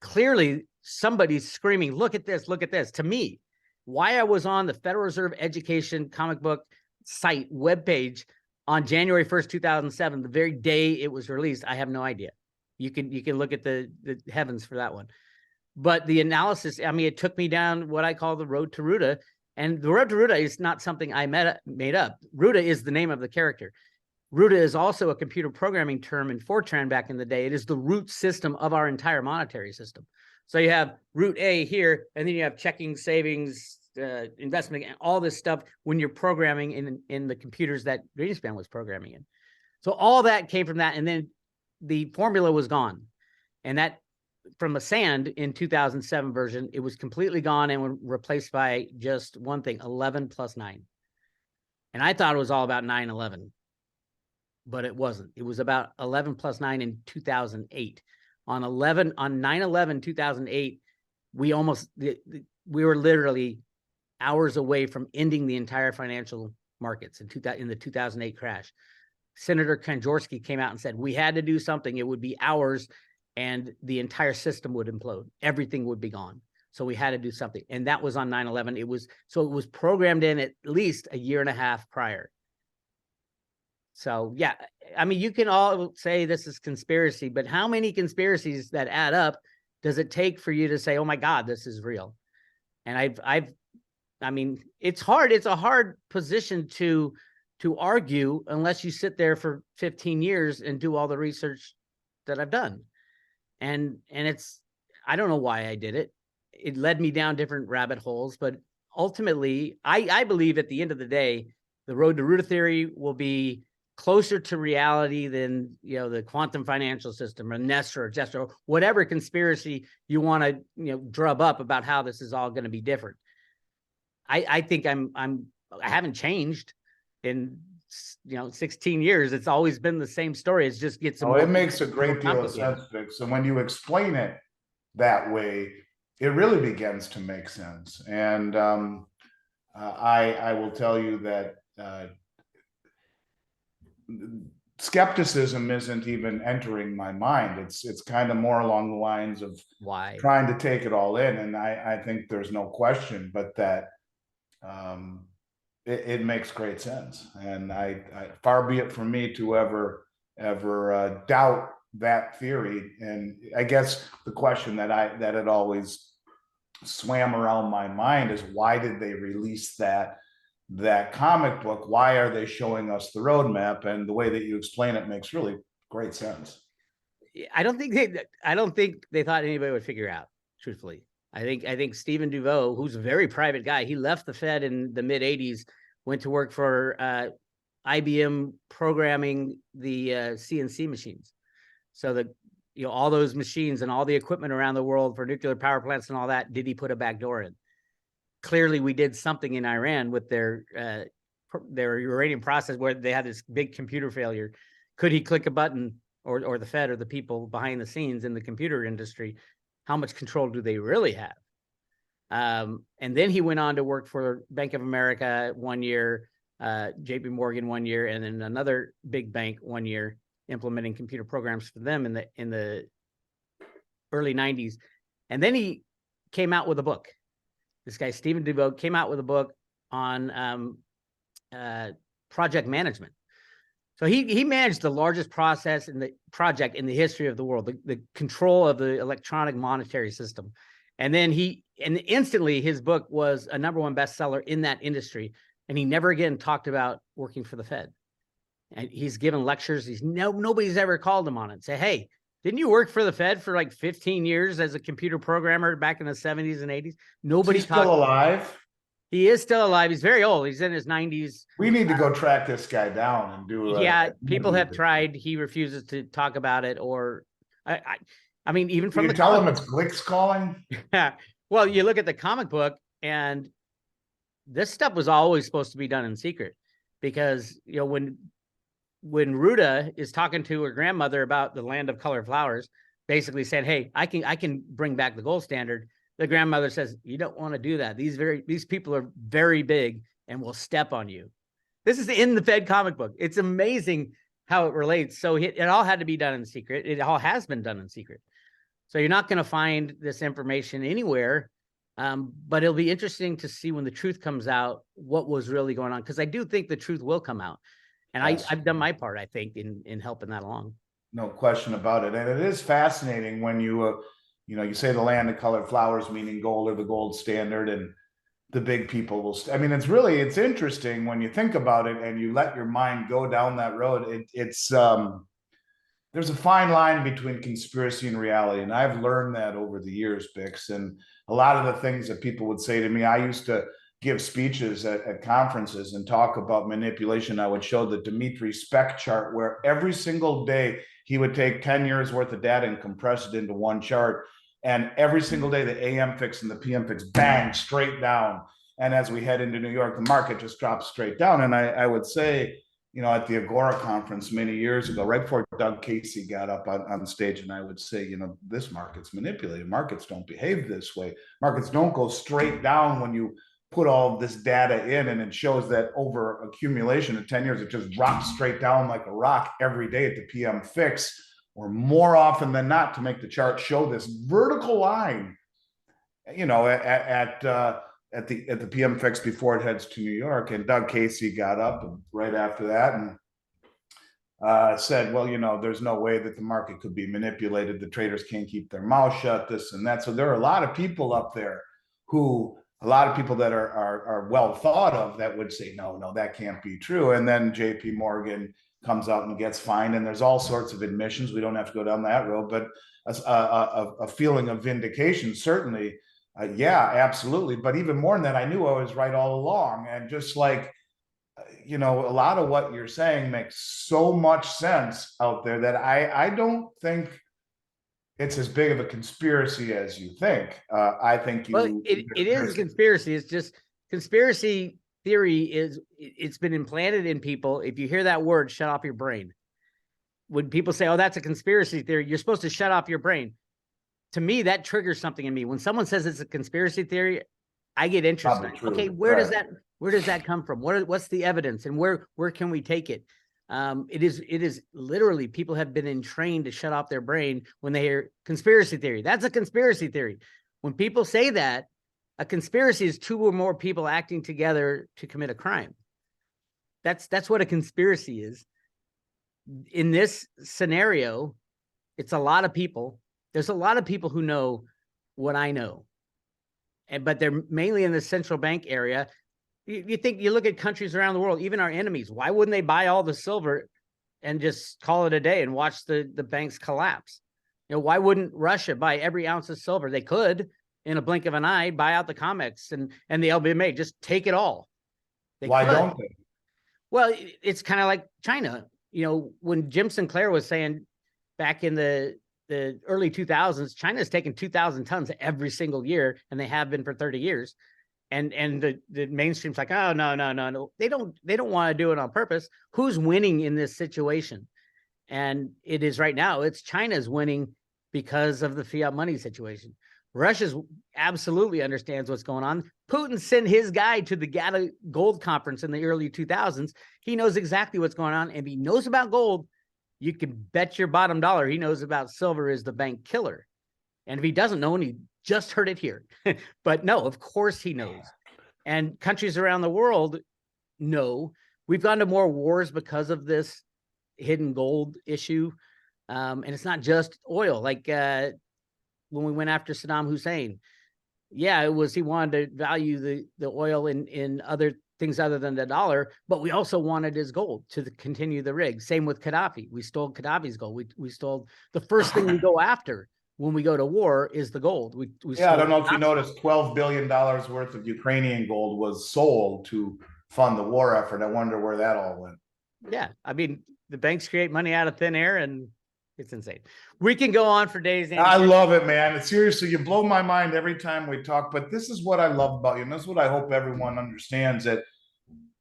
Clearly, somebody's screaming, look at this, look at this. To me, why I was on the Federal Reserve Education comic book site webpage on January 1st, 2007, the very day it was released, I have no idea. You can look at the heavens for that one. But the analysis, I mean, it took me down what I call the road to Ruta. And the road to Ruta is not something I made up. Ruta is the name of the character. Ruta is also a computer programming term in Fortran back in the day. It is the root system of our entire monetary system. So you have root A here, and then you have checking, savings, investment, and all this stuff when you're programming in the computers that Greenspan was programming in. So all that came from that. And then the formula was gone. And that, from a sand in 2007 version, it was completely gone and was replaced by just one thing, 11 plus 9. And I thought it was all about 9/11, but it wasn't. It was about 11 plus 9 in 2008. On 9/11, 2008, we were literally hours away from ending the entire financial markets in the 2008 crash. Senator Kanjorski came out and said, we had to do something. It would be hours and the entire system would implode. Everything would be gone. So we had to do something. And that was on 9/11. It was programmed in at least a year and a half prior. So yeah, I mean, you can all say this is conspiracy, but how many conspiracies that add up does it take for you to say, oh my God, this is real? And I mean, it's hard. It's a hard position to argue unless you sit there for 15 years and do all the research that I've done. And I don't know why I did it. It led me down different rabbit holes, but ultimately, I believe at the end of the day, the road to Ruta theory will be closer to reality than, the quantum financial system or NEST or JEST or whatever conspiracy you want to, drub up about how this is all going to be different. I think I haven't changed in 16 years. It's always been the same story. It just gets it makes a great deal of sense, Bix. And when you explain it that way, it really begins to make sense. And I will tell you that skepticism isn't even entering my mind. It's kind of more along the lines of why trying to take it all in. And I think there's no question, but that it makes great sense. And I far be it from me to ever doubt that theory. And I guess the question that had always swam around my mind is, why did they release that that comic book, why are they showing us the roadmap? And the way that you explain it makes really great sense. I don't think they thought anybody would figure out, truthfully. I think Stephen Duveau, who's a very private guy, he left the Fed in the mid 80s, went to work for IBM programming the CNC machines. So that, all those machines and all the equipment around the world for nuclear power plants and all that, did he put a back door in? Clearly we did something in Iran with their uranium process where they had this big computer failure. Could he click a button, or the Fed or the people behind the scenes in the computer industry? How much control do they really have? And then he went on to work for Bank of America 1 year, JP Morgan 1 year, and then another big bank 1 year, implementing computer programs for them in the early 90s. And then he came out with a book. This guy, Stephen Duveau, came out with a book on project management. So he managed the largest project in the history of the world, the control of the electronic monetary system. And then instantly his book was a #1 bestseller in that industry. And he never again talked about working for the Fed. And he's given lectures. Nobody's ever called him on it and say, hey, didn't you work for the Fed for like 15 years as a computer programmer back in the 70s and 80s? Nobody. He's still alive? He is still alive. He's very old. He's in his 90s. We need to go track this guy down and do. People have tried. He refuses to talk about it. Or, I mean, even from you tell him it's Glix calling. Well, you look at the comic book, and this stuff was always supposed to be done in secret, because when Ruta is talking to her grandmother about the land of colored flowers, basically saying, "Hey, I can bring back the gold standard." The grandmother says, "You don't want to do that. These people are very big and will step on you." This is in the Fed comic book. It's amazing how it relates. So it all had to be done in secret. It all has been done in secret. So you're not going to find this information anywhere. But it'll be interesting to see when the truth comes out, what was really going on. Because I do think the truth will come out. And I've done my part, I think, in helping that along. No question about it. And it is fascinating when you say the land of colored flowers, meaning gold or the gold standard, and the big people will. It's interesting when you think about it and you let your mind go down that road. There's a fine line between conspiracy and reality. And I've learned that over the years, Bix. And a lot of the things that people would say to me, I used to give speeches at conferences and talk about manipulation. I would show the Dimitri spec chart, where every single day he would take 10 years worth of data and compress it into one chart. And every single day, the AM fix and the PM fix, bang, straight down. And as we head into New York, the market just drops straight down. And I would say, at the Agora conference many years ago, right before Doug Casey got up on stage, and I would say, this market's manipulated. Markets don't behave this way. Markets don't go straight down when you put all this data in, and it shows that over accumulation of 10 years, it just drops straight down like a rock every day at the PM fix, or more often than not, to make the chart show this vertical line, at the PM fix before it heads to New York. And Doug Casey got up right after that and said, well, there's no way that the market could be manipulated. The traders can't keep their mouth shut, this and that. So there are a lot of people up there a lot of people that are well thought of that would say, no, that can't be true. And then JP Morgan comes out and gets fined, and there's all sorts of admissions. We don't have to go down that road, but a feeling of vindication, certainly. Yeah, absolutely. But even more than that, I knew I was right all along. And just like, a lot of what you're saying makes so much sense out there that I don't think it's as big of a conspiracy as you think. I think it is a conspiracy. It's just conspiracy theory it's been implanted in people. If you hear that word, shut off your brain. When people say, oh, that's a conspiracy theory, you're supposed to shut off your brain. To me, that triggers something in me. When someone says it's a conspiracy theory, I get interested. Okay, where does that come from? What's the evidence, and where can we take it? It is literally, people have been entrained to shut off their brain when they hear conspiracy theory. That's a conspiracy theory. When people say that, a conspiracy is two or more people acting together to commit a crime. That's what a conspiracy is. In this scenario, it's a lot of people. There's a lot of people who know what I know, but they're mainly in the central bank area. You think, you look at countries around the world, even our enemies, why wouldn't they buy all the silver and just call it a day and watch the banks collapse? Why wouldn't Russia buy every ounce of silver? They could, in a blink of an eye, buy out the COMEX and the LBMA, just take it all. Why don't they? Well, it's kind of like China. When Jim Sinclair was saying back in the early 2000s, China's taken 2,000 tons every single year, and they have been for 30 years. And the mainstream's like, oh, no. They don't want to do it on purpose. Who's winning in this situation? And it is right now, it's China's winning because of the fiat money situation. Russia's absolutely understands what's going on. Putin sent his guy to the GATA gold conference in the early 2000s. He knows exactly what's going on. And if he knows about gold, you can bet your bottom dollar he knows about silver is the bank killer. And if he doesn't know, and he just heard it here, but no, of course he knows. And countries around the world know. We've gone to more wars because of this hidden gold issue. And it's not just oil. Like when we went after Saddam Hussein, yeah, it was, he wanted to value the oil in other things other than the dollar, but we also wanted his gold to continue the rig. Same with Gaddafi. We stole Gaddafi's gold. We stole, the first thing we go after when we go to war is the gold. I don't know if you noticed, $12 billion worth of Ukrainian gold was sold to fund the war effort. I wonder where that all went. Yeah, I mean, the banks create money out of thin air, and it's insane. We can go on for days. Andy. I love it, man. Seriously, you blow my mind every time we talk, but this is what I love about you. And this is what I hope everyone understands, that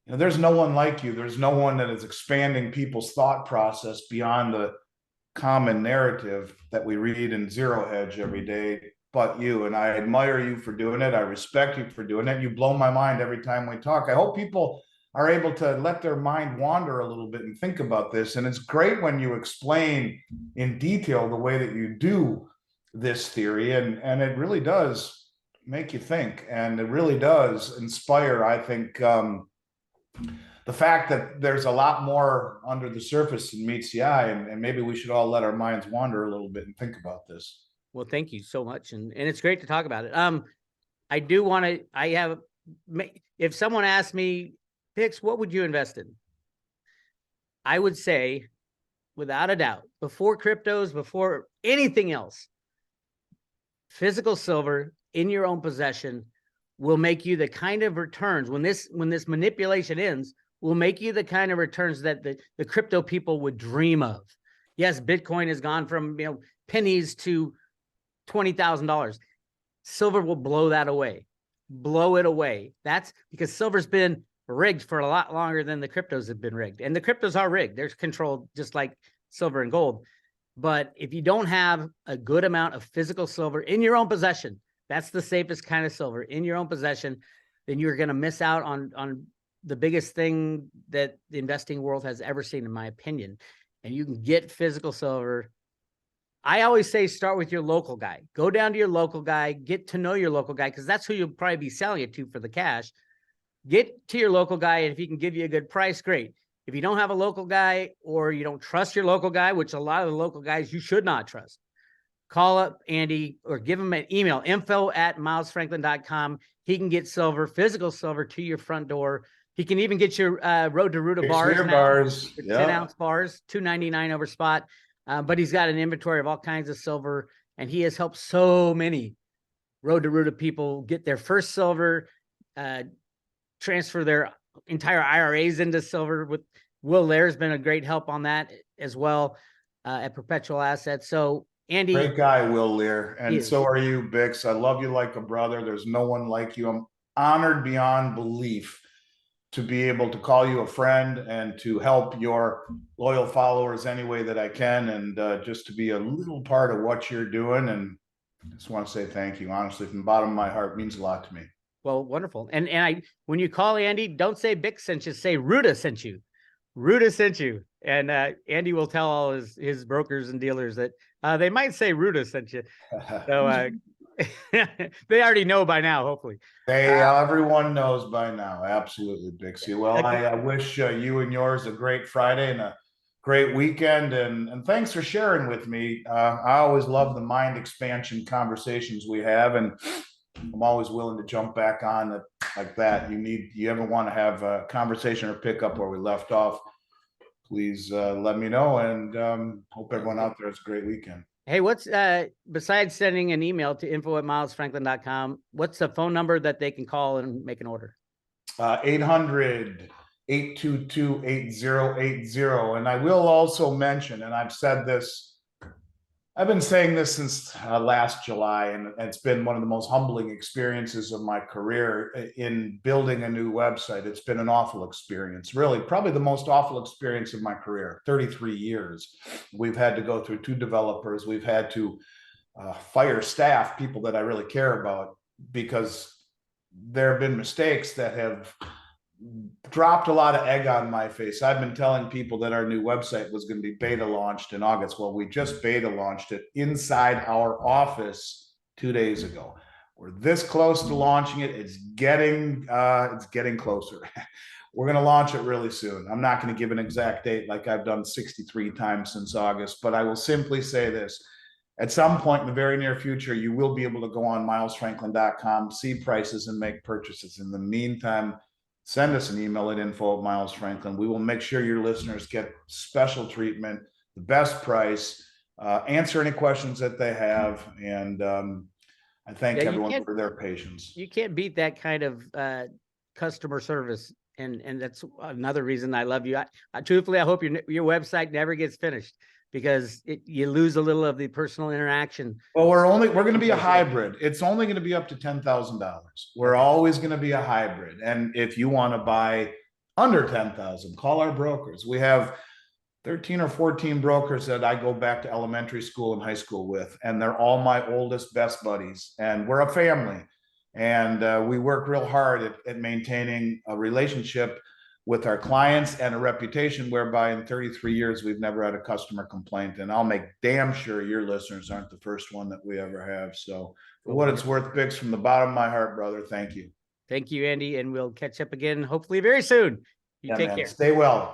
there's no one like you. There's no one that is expanding people's thought process beyond the common narrative that we read in Zero Hedge every day, but you. And I admire you for doing it. I respect you for doing it. You blow my mind every time we talk. I hope people are able to let their mind wander a little bit and think about this. And it's great when you explain in detail the way that you do this theory. And it really does make you think. And it really does inspire, I think, the fact that there's a lot more under the surface than meets the eye. And maybe we should all let our minds wander a little bit and think about this. Well, thank you so much. And it's great to talk about it. I do want to, if someone asked me, Bix, what would you invest in? I would say, without a doubt, before cryptos, before anything else, physical silver in your own possession will make you the kind of returns, when this manipulation ends, will make you the kind of returns that the crypto people would dream of. Yes, Bitcoin has gone from pennies to $20,000. Silver will blow that away. Blow it away. That's because silver's been rigged for a lot longer than the cryptos have been rigged. And the cryptos are rigged. They're controlled just like silver and gold. But if you don't have a good amount of physical silver in your own possession, that's the safest kind of silver in your own possession, then you're going to miss out on the biggest thing that the investing world has ever seen, in my opinion. And you can get physical silver. I always say, start with your local guy. Go down to your local guy, get to know your local guy, because that's who you'll probably be selling it to for the cash. Get to your local guy, and if he can give you a good price, great. If you don't have a local guy, or you don't trust your local guy, which a lot of the local guys you should not trust, call up Andy or give him an email, info@milesfranklin.com. He can get silver, physical silver, to your front door. He can even get your Road to Ruta bars. Bars. 10-ounce bars, $2.99 over spot. But he's got an inventory of all kinds of silver, and he has helped so many Road to Ruta people get their first silver, transfer their entire IRAs into silver. With Will Lair's been a great help on that as well, at Perpetual Assets. So Andy, great guy, Will Lear, and so are you, Bix. I love you like a brother. There's no one like you. I'm honored beyond belief to be able to call you a friend and to help your loyal followers any way that I can, and just to be a little part of what you're doing. And I just want to say thank you, honestly, from the bottom of my heart. It means a lot to me. Well, wonderful. And when you call Andy, don't say Bix sent you, say Ruta sent you. Ruta sent you. And Andy will tell all his brokers and dealers that they might say Ruta sent you. So they already know by now, hopefully. Everyone knows by now. Absolutely, Bixie. Well, I wish you and yours a great Friday and a great weekend. And thanks for sharing with me. I always love the mind expansion conversations we have. And I'm always willing to jump back on at like that, you ever want to have a conversation or pick up where we left off, please let me know, and hope everyone out there has a great weekend. Hey, what's besides sending an email to info@milesfranklin.com, what's the phone number that they can call and make an order? 800-822-8080. And I will also mention, and I've been saying this since last July, and it's been one of the most humbling experiences of my career in building a new website. It's been an awful experience, really, probably the most awful experience of my career, 33 years. We've had to go through 2 developers. We've had to fire staff, people that I really care about, because there have been mistakes that have dropped a lot of egg on my face. I've been telling people that our new website was going to be beta launched in August. Well, we just beta launched it inside our office 2 days ago. We're this close to launching it. It's getting closer. We're going to launch it really soon. I'm not going to give an exact date like I've done 63 times since August, but I will simply say this. At some point in the very near future, you will be able to go on milesfranklin.com, see prices, and make purchases. In the meantime, send us an email at info@milesfranklin. We will make sure your listeners get special treatment, the best price, answer any questions that they have. And I thank everyone for their patience. You can't beat that kind of customer service. And that's another reason I love you. Truthfully, I hope your website never gets finished, because you lose a little of the personal interaction. Well, we're going to be a hybrid. It's only going to be up to $10,000. We're always going to be a hybrid. And if you want to buy under $10,000, call our brokers. We have 13 or 14 brokers that I go back to elementary school and high school with, and they're all my oldest, best buddies. And we're a family. And we work real hard at maintaining a relationship with our clients and a reputation whereby in 33 years, we've never had a customer complaint. And I'll make damn sure your listeners aren't the first one that we ever have. So for what it's worth, Bix, from the bottom of my heart, brother, thank you. Thank you, Andy. And we'll catch up again, hopefully very soon. You take care. Stay well.